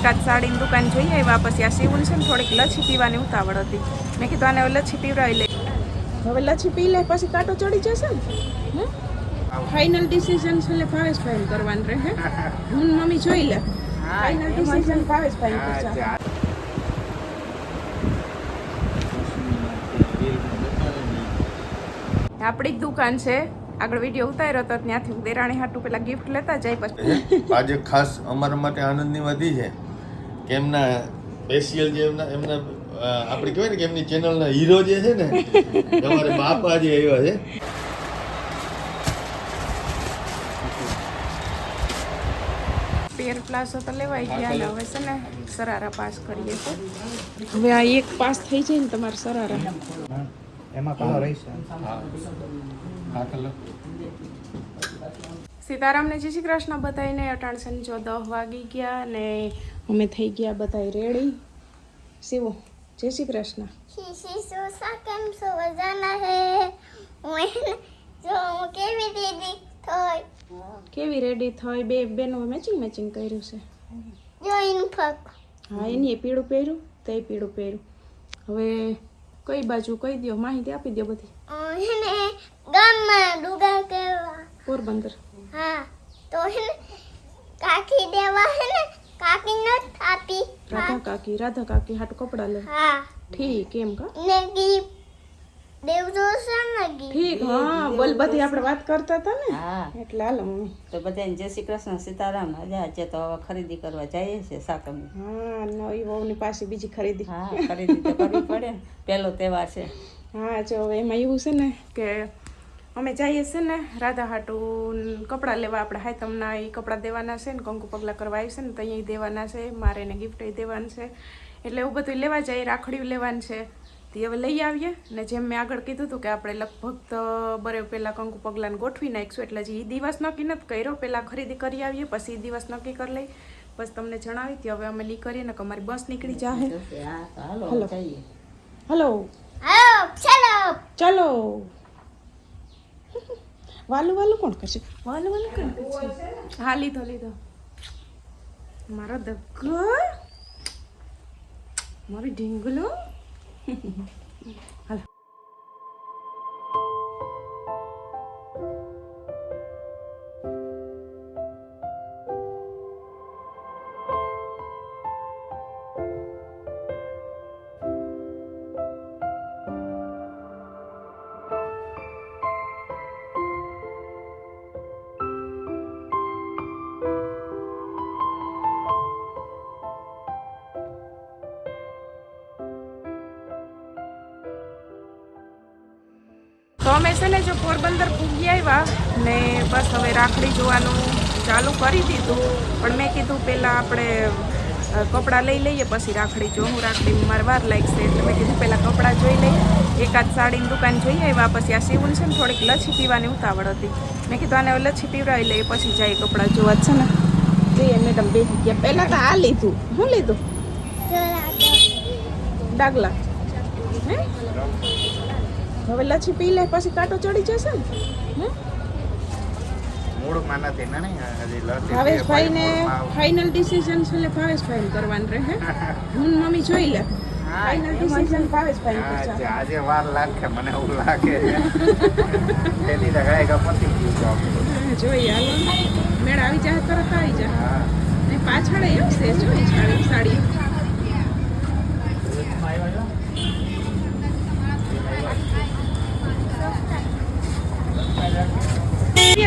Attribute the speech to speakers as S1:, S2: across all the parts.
S1: એકાદ સાડીની દુકાન જોઈએ આવ્યા. પછી આ શિવન છે ને થોડીક લચ્છી પીવાની ઉતાવળ હતી. મેં કીધું આને હવે લચ્છી પીવડાવી લે. હવે લચ્છી પી લે પછી કાંટો ચડી જશે ને. ફાઇનલ ડિસિઝન છે એટલે ભાવેશભાઈ કરવાનું રહે. હું મમ્મી જોઈ લે. ફાઇનલ ડિસિઝન ભાવેશભાઈ કરશે. આપણી જ દુકાન છે. આગળ વિડીયો ઉતાર્યો તો ત્યાંથી દેરાણી હાટું પેલા ગિફ્ટ લેતા જાય. પછી
S2: આજે ખાસ અમારા માટે આનંદની વાત છે કે એમના સ્પેશિયલ જે એમના આપણે કહેવાય ને કે એમની ચેનલના હીરો જે છે ને તમારે બાપા જે આવ્યા છે.
S1: પેર પ્લાઝો તો લેવાઈ ગયા ને હવે છે ને સરારા પાસ કરીએ તો હવે આ એક પાસ થઈ જાય ને તમારે સરારા
S3: એમાં કલર રહેશે.
S2: હા કલર.
S1: સીતારામને જય શ્રી કૃષ્ણ બધાઈને. અટાણસન જો 10 વાગી ગયા ને અમે થઈ ગયા બધા રેડી. શિવો જય શ્રી કૃષ્ણ.
S4: કેમ છો મજાના હે? હું કેવી દીદી થઈ?
S1: કેવી રેડી થઈ? બે બેનો મેચિંગ કર્યું છે.
S4: જોઈન ફક.
S1: હા એની પીળું પહેર્યું તે પીળું પહેર્યું. હવે કઈ બાજુ કહી દો, માહિતી આપી દો બધી.
S4: એને ગામમાં ડુગા કેવા
S1: પોરબંદર.
S4: હા તો એને કાકી દેવા હે ને કાકી નત આપી.
S1: રાધા કાકી હાટુ કપડા લે.
S4: હા
S1: ઠીક એમ કા
S4: ને ગી દેવજો સંગી.
S1: ઠીક. હા બોલ બધી આપણે વાત કરતા હતા ને.
S5: હા
S1: એટલે હાલો મમ્મી.
S5: તો બધાને જય શ્રી કૃષ્ણ સીતારામ. આજે તો હવે ખરીદી કરવા જઈએ છે સાકમની.
S1: હા નવી વહુની પાસે બીજી ખરીદી.
S5: હા ખરીદી તો કરવી પડે ને, પહેલો તહેવાર છે.
S1: હા જો એમાં એવું છે ને કે અમે જઈએ છે ને રાધા હાટું કપડાં લેવા. આપણે હાયતમના એ કપડાં દેવાના છે ને કંકુ પગલા કરવા આવી છે ને તો અહીંયા દેવાના છે. મારે એને ગિફ્ટ દેવાનું છે એટલે એવું બધું લેવા જાય. રાખડીયું લેવાનું છે તે હવે લઈ આવીએ ને. જેમ મેં આગળ કીધું હતું કે આપણે લગભગ તો બરે પહેલાં કંકુ પગલાને ગોઠવી નાખીશું. એટલે જે એ દિવસ નક્કી નથી કર્યો. પહેલાં ખરીદી કરી આવીએ પછી એ દિવસ નક્કી કરી લઈ બસ તમને જણાવી હતી. હવે અમે નીકળીએ ને કે અમારી બસ નીકળી જાય.
S5: હા તો હાલો જઈએ.
S1: હલો ચલો. વાલું કોણ કરશે? વાલું કોણ કરશે? હા લીધો મારો દગ્ગો મારી ઢીંગલો. હાલો તો અમે છે ને જો પોરબંદર પૂગી આવ્યા ને બસ હવે રાખડી જોવાનું ચાલુ કરી દીધું. પણ મેં કીધું પહેલાં આપણે કપડાં લઈ લઈએ પછી રાખડી જોઉં. રાખડી મારે વાર લાગશે એટલે મેં કીધું પહેલાં કપડાં જોઈ લઈએ. એકાદ સાડીની દુકાન જોઈએ આવ્યા. પછી આ શિવન છે ને થોડીક લચ્છી પીવાની ઉતાવળ હતી. મેં કીધું આને હવે લચ્છી પીવડાવી લઈએ પછી જાય કપડાં જોવા છે ને. જોઈએ મેડમ બેસી ગયા. પહેલાં તો આ લીધું. શું લીધું? ડાગલા. હે હવે લચ્છી પી લે પછી કાંટો ચડી જશે ને.
S3: મૂળમાં નથી ને હજી લસી.
S1: ભાવેશભાઈને ફાઇનલ ડિસિઝન છે એટલે ભાવેશભાઈ કરવાનું રહે. હું મમ્મી જોઈ લે. ફાઇનલ ડિસિઝન ભાવેશભાઈ કરશે.
S3: આજે વાર લાગે મને એવું લાગે. તેની તો ગાય પતી ગયું.
S1: જોઈએ હાલો મેળ આવી જાય તરત આવી જાય. ને પાછળ એમ છે જોઈ સાડી.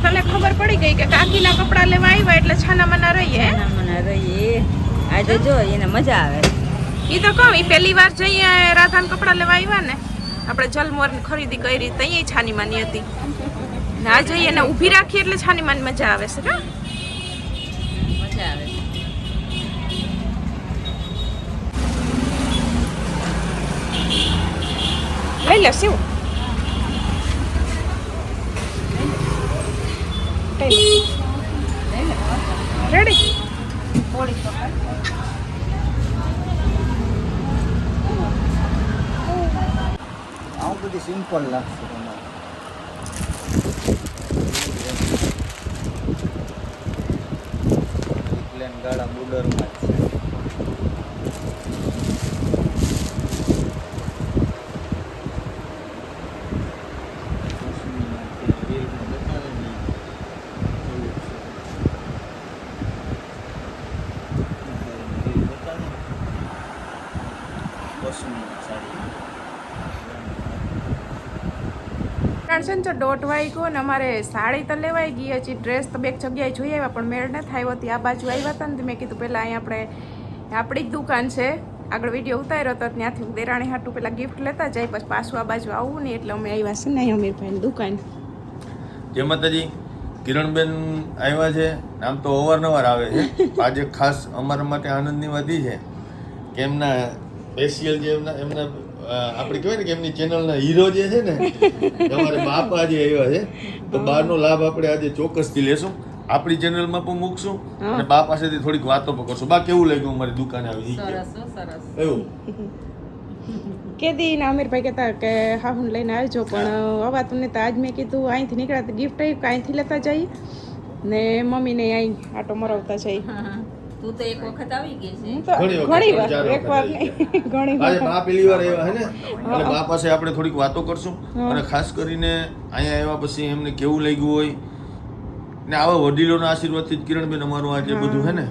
S1: તને ખબર પડી ગઈ કે કાકીના કપડાં લેવા આવ્યા એટલે છાના મના રહીએ.
S5: મને રહીએ આજે જો એને મજા આવે.
S1: એ તો કહું એ પહેલી વાર જઈએ રાધાના કપડાં લેવા આવ્યા ને આપણે જલમોરની ખરીદી કરી ત્યાં છાની માની હતી. ના જઈએ ને ઊભી રાખીએ એટલે છાની માની મજા આવે છે. કા
S5: મજા આવે.
S1: લઈ લે શિવ. રેડી
S3: આવું બધી સિમ્પલ લાગશે તમારે. પ્લેન ગાળા બોર્ડરમાં જ છે.
S1: છે ને તો 1:30 વાગ્યો ને અમારે સાડી તો લેવાઈ ગઈ, હજી ડ્રેસ તો બે જગ્યાએ જોઈ આવ્યા પણ મેળ નથી આવ્યો હતી. આ બાજુ આવ્યા હતા ને મેં કીધું પહેલાં અહીંયા આપણી જ દુકાન છે, આગળ વિડીયો ઉતાર્યો હતો ત્યાંથી હું દેરાણી હાટું પહેલાં ગિફ્ટ લેતા જાય, પછી પાછું આ બાજુ આવવું ને એટલે અમે આવ્યા છે ને અહીંયા અમીરભાઈની દુકાન.
S2: જય માતાજી. કિરણબેન આવ્યા છે, આમ તો અવારનવાર આવે છે. આજે ખાસ અમારા માટે આનંદની વાત એ છે કે એમના સ્પેશિયલ જે એમના આપણે કહેવાય ને કે એમની ચેનલના હીરો જે છે ને તમારે બાપ આજે આવ્યા છે, તો બહારનો લાભ આપણે આજે ચોક્કસથી લેશું, આપણી ચેનલમાં પણ મૂકશું અને બા પાસેથી થોડીક વાતો પણ કરશું. બા કેવું લાગ્યું અમારી દુકાને આવી?
S5: સરસ.
S2: એવું
S1: કેદી ના અમીરભાઈ કહેતા કે હા હું લઈને આવજો, પણ અવાતું ને તો આજ મેં કીધું અહીંથી નીકળ્યા તો ગિફ્ટ આવી અહીંથી લેતા જઈએ ને મમ્મીને અહીં આટો મરાવતા જઈએ.
S5: તું તો એક વખત આવી ગઈ છે.
S1: હું તો ઘણી વાર, એક વાર નહીં ઘણી
S2: આજે
S1: વાર.
S2: બા પેલી વાર આવ્યા હે ને, એટલે બા પાસે આપણે થોડીક વાતો કરશું અને ખાસ કરીને અહીંયા આવ્યા પછી એમને કેવું લાગ્યું હોય ને આવા વડીલોના આશીર્વાદથી જ કિરણબેન અમારું આજે બધું હે ને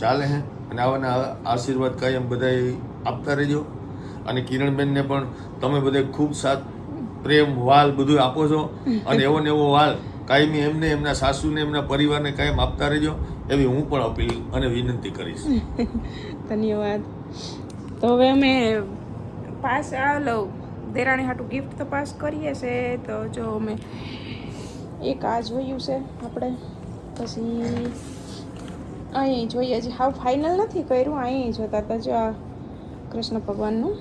S2: ચાલે હે, અને આવાના આશીર્વાદ કાયમ બધાય આપતા રહેજો. અને કિરણબેનને પણ તમે બધા ખૂબ સાથ પ્રેમ વાલ બધું આપો છો, અને એવો ને એવો વાલ કાયમી એમને એમના સાસુને એમના પરિવારને કાયમ આપતા રહેજો, એવી હું પણ અપીલ અને વિનંતી કરીશ.
S1: ધન્યવાદ. તો હવે અમે પાસ આલો દેરાણી હાટું ગિફ્ટ તો પાસ કરીએ છે. તો જો અમે એક આ જોયું છે આપણે, પછી અહીં જોઈએ છે, હાવ ફાઇનલ નથી કર્યું, અહીં જોતા હતા જો આ કૃષ્ણ ભગવાનનું.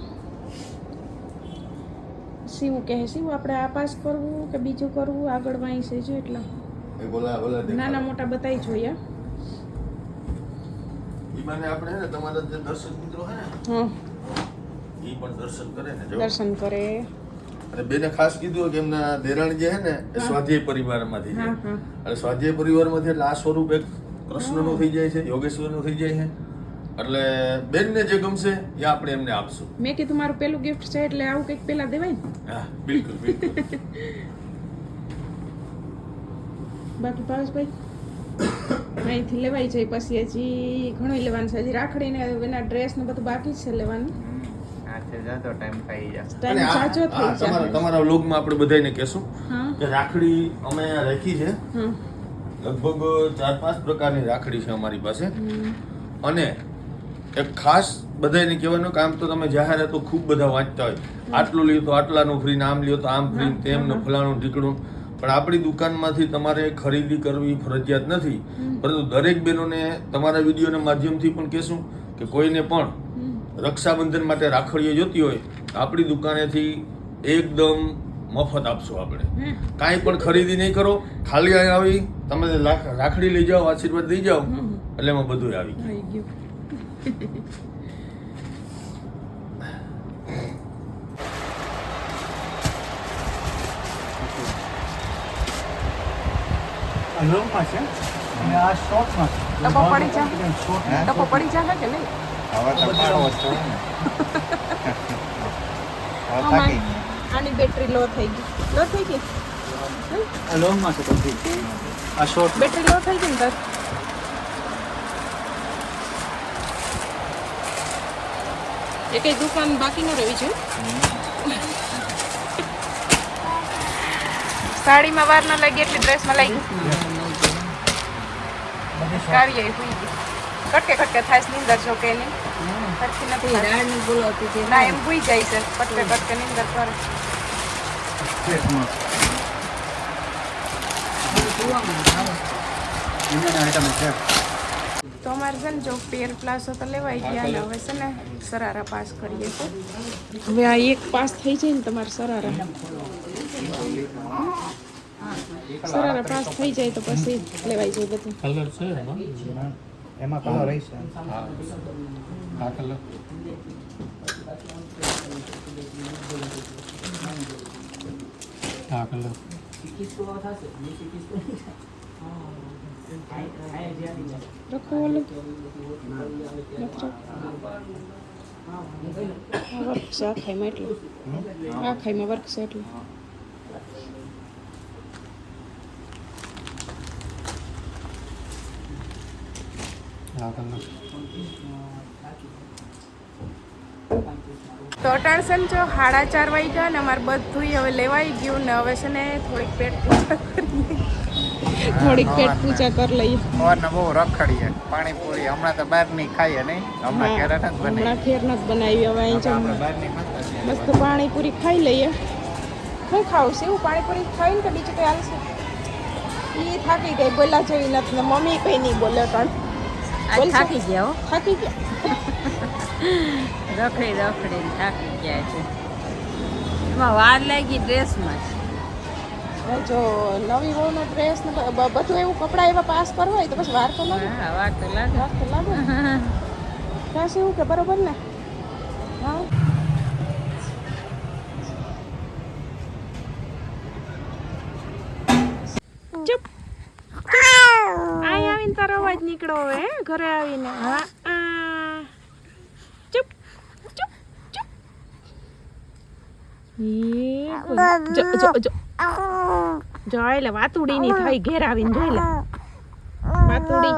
S1: શિવ કહે શિવ આપણે આ પાસ કરવું કે બીજું કરવું, આગળ વાંઈ છે જો એટલા
S2: એ બોલા
S1: નાના મોટા બતાવી જોઈએ.
S2: ઈ માને આપણે હે ને તમારા જે દર્શક મિત્રો હે ને
S1: હા,
S2: ઈ પણ દર્શન કરે ને જો.
S1: દર્શન કરે.
S2: અને બેને ખાસ કીધું કે એમના દેરાણી જે હે ને એ સ્વાધ્યાય પરિવારમાંથી છે,
S1: હા, હા.
S2: અને સ્વાધ્યાય પરિવારમાંથી એટલે આ સ્વરૂપ એક કૃષ્ણનું થઈ જાય છે, યોગેશ્વરનું થઈ જાય છે, એટલે બેનને જે ગમશે એ આપણે એમને આપશું.
S1: મેં કીધું મારું પેલું ગિફ્ટ છે એટલે આવું કંઈક પેલા દેવાય ને.
S2: હા બિલકુલ બિલકુલ.
S1: બાકી પાવસભાઈ અહીંથી લેવાઈ જાય, પછી હજી ઘણું લેવાનું છે, હજી રાખડીને એના ડ્રેસ ને બધું બાકી જ છે લેવાનું.
S3: ટાઈમ ખાઈ જાય.
S1: ટાઈમ
S2: અને
S1: સાચો થઈ જાય.
S2: તમારા વ્લોગમાં આપણે બધાને કહેશું
S1: હા
S2: કે રાખડી અમે રાખી છે,
S1: હા.
S2: લગભગ 4-5 પ્રકારની રાખડી છે અમારી પાસે. અને એક ખાસ બધાને કહેવાનું કે આમ તો તમે જાહેરાતો ખૂબ બધા વાંચતા હોય, આટલું લ્યો તો આટલાનું ફ્રી, આમ લ્યો તો આમ ફ્રી, તેમનું ફલાણું ઢીકણું, પણ આપણી દુકાનમાંથી તમારે ખરીદી કરવી ફરજિયાત નથી, પરંતુ દરેક બહેનોને તમારા વિડીયોના માધ્યમથી પણ કહેશું કે કોઈને પણ રક્ષાબંધન માટે રાખડીઓ જોતી હોય આપણી દુકાનેથી એકદમ મફત આપશું. આપણે કાંઈ પણ ખરીદી નહીં કરો, ખાલી અહીં આવી તમે રાખડી લઈ જાઓ, આશીર્વાદ લઈ જાઓ, એટલે એમાં બધું આવી ગયું.
S1: આવી ગયું.
S6: લોંગમાં છે અને આ શોર્ટમાં છે.
S1: ટપો પડી જા ટપો પડી જા કે નહીં?
S3: હવે તો મારો વસ્તુ હોય ને. હવે થાકી ગઈ.
S1: આની બેટરી લો થઈ ગઈ. લો થઈ ગઈ.
S6: આ લોંગમાં છે પછી આ શોર્ટ
S1: બેટરી લો થઈ ગઈ ને બસ. એ કઈ દુકાન બાકી ન રહેવી જોઈએ. સાડીમાં વાર ન લાગી એટલી ડ્રેસમાં લાગી. કાવી આવી હુઈ ગઈ. કટકે કટકે થાય નીંદર જો કે નહીં. સરખી નથી થતી.
S5: રાડને બોલાવતી હતી.
S1: ના એમ હુઈ જાય છે. કટકે કટકે નીંદર કરે.
S6: આઈટમ છે.
S1: તો અમારે છે ને જો પેર પ્લાઝો તો લેવાઈ ગયા ને હવે છે ને સરારા પાસ કરીએ છીએ. હવે આ એક પાસ થઈ જાય ને તમારે સરારા પાસ થઈ જાય તો પછી લેવાઈ જાય બધું.
S6: કલર છે એમાં કલર રહી છે. આ કલર આ કલર
S1: રખો ઓલું વર્ક છે આ ખાઈમાં એટલું આ ખાઈમાં વર્ક છે એટલું તો અટાણસન જો 4:30 વાગ્યા ને અમારે બધું હવે લેવાઈ ગયું ને હવે છે ને થોડીક પેટ પૂજા કરી લઈએ
S3: સવારના બહુ રખડીએ પાણીપુરી હમણાં તો બહાર ની ખાઈએ નહીં હમણાં ઘરે નથી બની
S1: હમણાં ફેર નથી બનાવી હવે અહીં
S3: આપણે બહાર ની
S1: મસ્ત પાણીપુરી ખાઈ લઈએ શું ખાવું છે એવું પાણીપુરી ખાઈને તો બીજું કંઈ હાલશે એ થાકી ગઈ બોલા જેવી નથી ને મમ્મી કંઈ નહીં બોલે પણ
S5: થાકી ગયા હો
S1: થાકી ગયા
S5: રખડી રખડીને થાકી ગયા છે એમાં વાર લાગી ડ્રેસમાં
S1: હવે જો નવી વહુનો ડ્રેસ ને બધું એવું કપડાં એવા પાસ કરવા હોય તો પછી વાર તો લાગે
S5: હા વાર તો લાગે
S1: વાર તો લાગે કાશ એવું કે બરોબર ને હા ચૂપ આવીને તારો અવાજ નીકળો હવે ઘરે આવીને હા ચૂપ ચૂપ ચૂપ જોઈ લે વાતુડી ની થઈ ઘેર આવીને જોઈ લે વાતુડી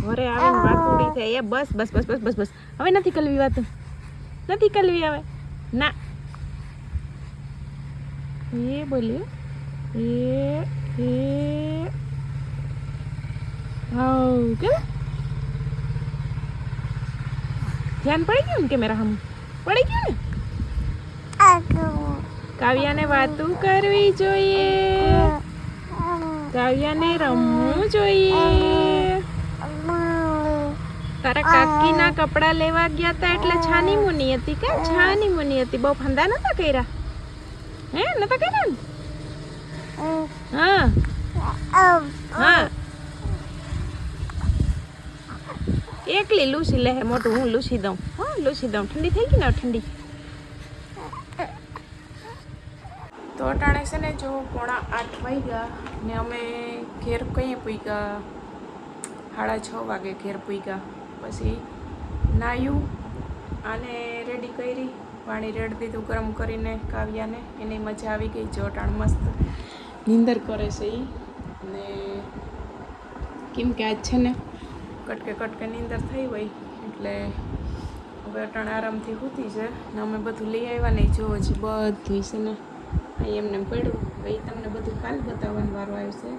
S1: ઘરે આવીને વાતુડી થઈ એ બસ બસ બસ બસ બસ બસ હવે નથી કલવી વાત નથી કલવી હવે ના એ બોલ્યું એ હાઉ કે ધ્યાન પડી ગયું ને કેમેરા હમ પડી ગયું ને કાવ્યાને વાતું કરવી જોઈએ કાવ્યાને રમવું જોઈએ તારા કાકીના કપડા લેવા ગયા હતા એટલે છાની મુની હતી કે છાની મુની હતી બહુ ફંદા નતા કર્યા હે નતા કર્યા ને હા હા એકલી લૂસી લે મોટું હું લૂસી દઉં હા લૂસી દઉં ઠંડી થઈ ગઈ ને ઠંડી તો અટાણે છે ને જો 7:45 વાગ્યા ને અમે ઘેર કઈ પૂગ્યા 6:30 વાગે ઘેર પૂગ્યા પછી નાયું આને રેડી કરી પાણી રેડ દીધું ગરમ કરીને કાવ્યાને એની મજા આવી ગઈ જો અટાણ મસ્ત નીંદર કરે છે એ ને કેમ કે આજ છે ને કટકે કટકે નીંદર થઈ હોય એટલે હવે અટાણ આરામથી સૂતી છે ને અમે બધું લઈ આવ્યા નહીં જો હજી બધું છે ને અહીં એમને પડ્યું હવે તમને બધું કાલ બતાવવાનો વારો આવશે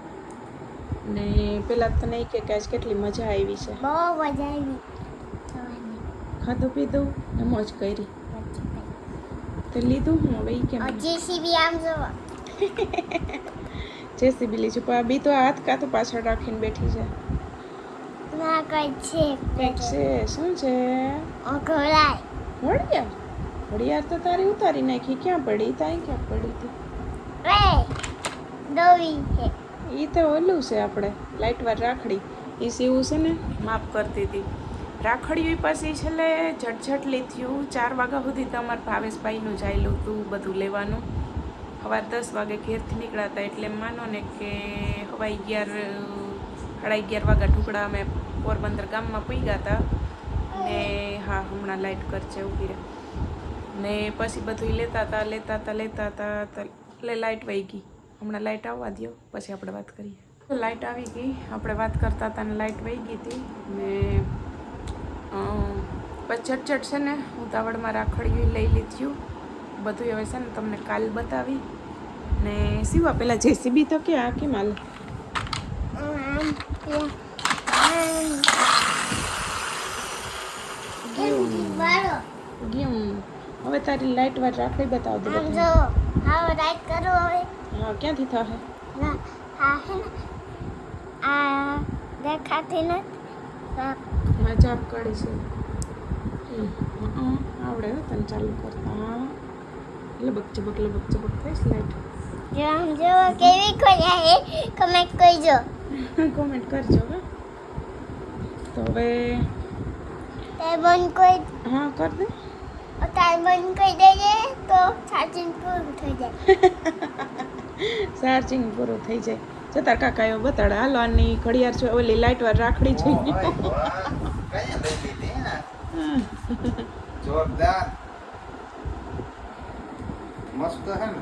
S1: ને પહેલાં તને એ કે આજ કેટલી મજા આવી છે
S4: બહુ મજા આવી
S1: ખાધું પીધું ને મોજ કરી તો લીધું હું હવે એ કેમ
S4: જેસીબી આમ જો
S1: જેસીબી લીધું પણ બી તો હાથ કાં તો પાછળ રાખીને બેઠી છે
S4: ના કઈ છે
S1: કંઈક છે શું છે
S4: ઘોડાય
S1: ઘડિયાળ તો તારી ઉતારી નાખી ક્યાં પડી તાઈ ક્યાં પડી હતી
S4: રે દોવી છે
S1: એ તો ઓલું છે આપણે લાઇટવાર રાખડી એ સીવું છે ને માપ કરતી હતી રાખડીઓ પછી છેલ્લે ઝટઝટ લીધ્યું 4 વાગ્યા સુધી તો અમારા ભાવેશભાઈનું જાયેલું હતું બધું લેવાનું સવારે 10 વાગે ઘેરથી નીકળ્યા એટલે માનો ને કે સવા 11 સાડા 11 વાગ્યા ઢુકડા અમે પોરબંદર ગામમાં પૂગ્યા હતા ને હા હમણાં લાઇટ કરશે ઊભી રહે ને પછી બધું લેતા હતા એટલે લાઇટ વહી ગઈ હમણાં લાઇટ આવવા દો પછી આપણે વાત કરીએ લાઇટ આવી ગઈ આપણે વાત કરતા હતા ને લાઇટ વહી ગઈ હતી ને પછી ઝટઝટ છે ને ઉતાવળમાં રાખડીઓ લઈ લીધું બધું હવે છે ને તમને કાલ બતાવી ને સિવા પેલા જેસીબી તો કે આ કેમ હાલ ગયું હવે તારી લાઇટ વાર રાખડી બતાવ દે
S4: આમ જો હા રાઈટ કરો હવે
S1: હા ક્યાંથી થશે
S4: ના હા હે ને આ દેખાતી નથી
S1: હા ચાપ કાઢી છે આવડે હો તને ચાલુ કરતા હા લબક ચબક થઈશ લાઈટ
S4: આમ જો કેવી ખોલ્યા હે કમેન્ટ કરજો
S1: કોમેન્ટ કરજો હા તો હવે
S4: તે બંધ કરી
S1: હા કર દે
S4: તાર બંધ કરી દેજે તો ચાર્જિંગ પૂરું થઈ જાય
S1: ચાર્જિંગ પૂરું થઈ જાય જતાર કાકા એવો બતાડે હાલો આની ઘડિયાળ છે ઓલી લાઇટ વાર રાખડી છે
S3: ઓય, વાહ. કઈ લઈ લીધી ને? જોરદાર મસ્ત હે ને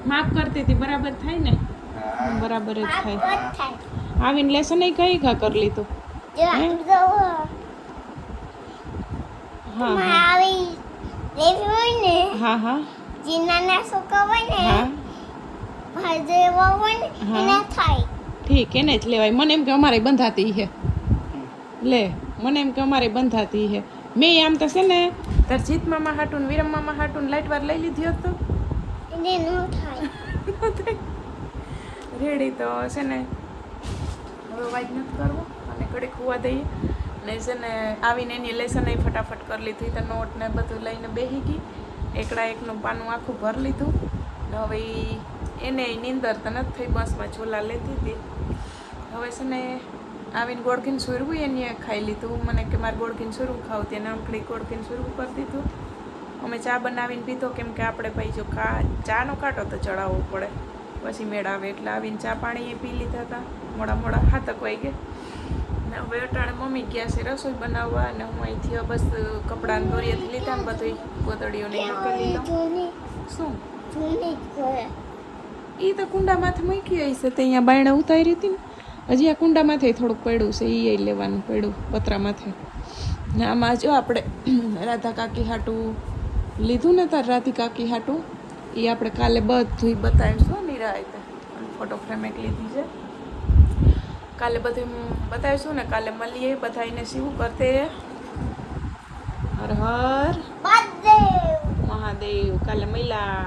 S1: માફ કરતી હતી બરાબર થાય ને
S3: હા.
S1: બરાબર જ થાય
S4: વાત થાય
S1: આવીને લેસન એ કઈ ઘા કરી લીધું
S4: જો
S1: હે?
S4: જો
S1: હા
S4: માં
S1: હા
S4: આવી લેવી હોય ને
S1: હા હા
S4: જે નાના છોકરા હોય ને
S1: હા
S4: ભાઈ એવા હોય ને
S1: હા.
S4: એને થાય
S1: ઠીક એને જ લેવાય મને એમ કે અમારે બંધાતી છે લે મને એમ કે અમારે બંધાતી છે મેં આમ તો છે ને તાર જીત મામા હાટું ને વિરમ મામા હાટું લાઇટ વાર લઈ લીધી હોત તો
S4: એને ન થાય
S1: રેડી તો છે ને હવે વાઇટ નથી કરવો અને ઘડીક હોવા દઈએ ને છે ને આવીને એની લેસન ફટાફટ કરી લીધી તો નોટ ને બધું લઈને બેસી ગઈ એકડા એકનું પાનું આખું ભરી લીધું ને હવે એને નીંદર તો નથી થઈ બસમાં ઝોલા લેતી હતી હવે છે ને આવીને ગોળકીને સુરવું એને ખાઈ લીધું મને કે મારે ગોળકીને સુરવું ખાવું તેને આંકડી ગોળકીને સુરવું કરી દીધું અમે ચા બનાવીને પીધો કેમ કે આપણે ભાઈ જો ચાનો કાંટો તો ચડાવવો પડે પછી મેળ આવે એટલે આવીને ચા પાણી એ પી લીધા હતા મોડા મોડા હાથક વાઈ ગયા ને હવે અટાણે મમ્મી ગયા છે રસોઈ બનાવવા અને હું અહીંથી બસ કપડાં દોરીએથી લીધા ને બધું ગોદડીઓને મૂકી લીધા
S4: જૂની
S1: શું
S4: જૂની ઘરે
S1: એ તો કુંડામાંથી મૂકી આવી છે તે અહીંયા બાયણે ઉતારી હતી ને હજી આ કુંડામાંથી થોડુંક પડ્યું છે એ લેવાનું પડ્યું પતરામાંથી ને આમાં જો આપણે રાધા કાકી હાટું લીધું ને તાર રાધી કાકી હાટું એ આપણે કાલે બધું બતાવીશું નિરાયતે ફોટો ફ્રેમ એક લીધી છે કાલે બધું બતાવીશું ને કાલે મળીએ બધાને શિવું કરતે હર હર
S4: બાદેવ
S1: મહાદેવ કાલે મળ્યા